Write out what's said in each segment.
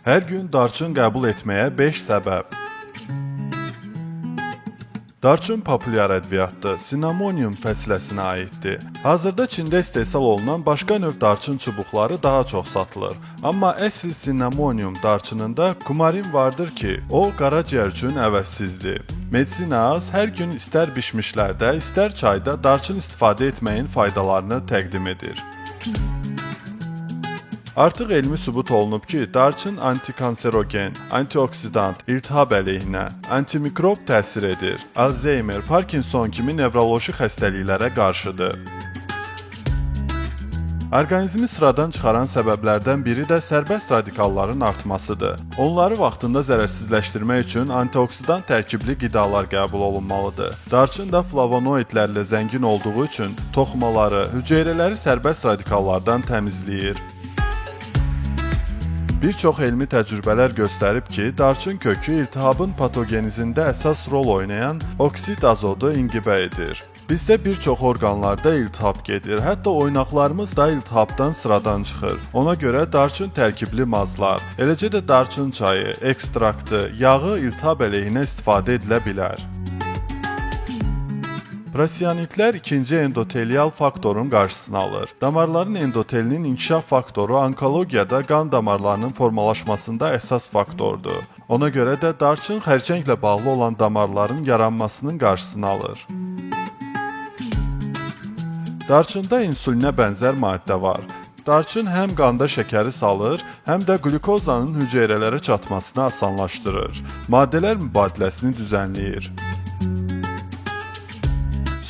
Hər gün darçın qəbul etməyə 5 səbəb. Darçın populyar ədviyyatdır, sinnamonium fəsiləsinə aiddir. Hazırda Çində istehsal olunan başqa növ darçın çubuqları daha çox satılır. Amma əsl sinnamonium darçınında kumarin vardır ki, o qaraciyər üçün əvəzsizdir. Medicinaz hər gün istər bişmişlərdə, istər çayda darçın istifadə etməyin faydalarını təqdim edir. Artıq elmi sübut olunub ki, darçın antikanserogen, antioksidant, iltihab əleyhinə, antimikrob təsir edir. Alzheimer, Parkinson kimi nevroloji xəstəliklərə qarşıdır. Orqanizmi sıradan çıxaran səbəblərdən biri də sərbəst radikalların artmasıdır. Onları vaxtında zərərsizləşdirmək üçün antioksidant tərkibli qidalar qəbul olunmalıdır. Darçın da flavonoidlərlə zəngin olduğu üçün toxumaları, hüceyrələri sərbəst radikallardan təmizləyir. Bir çox elmi təcrübələr göstərib ki, darçın kökü iltihabın patogenizində əsas rol oynayan oksid azodu inqibə edir. Bizdə bir çox orqanlarda iltihab gedir, hətta oynaqlarımız da iltihabdan sıradan çıxır. Ona görə darçın tərkibli mazlar, eləcə də darçın çayı, ekstraktı, yağı iltihab əleyhinə istifadə edilə bilər. Prosianitlər ikinci endotelial faktorun qarşısını alır. Damarların endotelinin inkişaf faktoru onkologiyada qan damarlarının formalaşmasında əsas faktordur. Ona görə də darçın xərçənglə bağlı olan damarların yaranmasının qarşısını alır. Darçında insulinə bənzər maddə var. Darçın həm qanda şəkəri salır, həm də qlükozanın hüceyrələrə çatmasını asanlaşdırır. Maddələr mübadiləsini düzənləyir.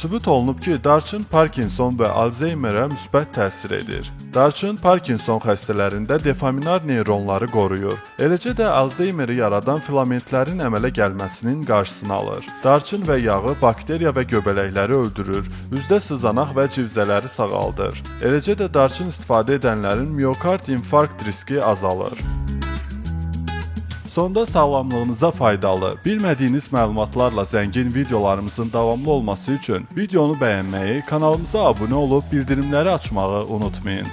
Sübut olunub ki, darçın Parkinson və Alzheimerə müsbət təsir edir. Darçın Parkinson xəstələrində dopaminar neyronları qoruyur. Eləcə də Alzheimeri yaradan filamentlərin əmələ gəlməsinin qarşısını alır. Darçın və yağı bakteriya və göbələkləri öldürür, üzdə sızanaq və civzələri sağaldır. Eləcə də darçın istifadə edənlərin miokard infarkt riski azalır. Sonda sağlamlığınıza faydalı, bilmədiyiniz məlumatlarla zəngin videolarımızın davamlı olması üçün videonu bəyənməyi, kanalımıza abunə olub bildirimləri açmağı unutmayın.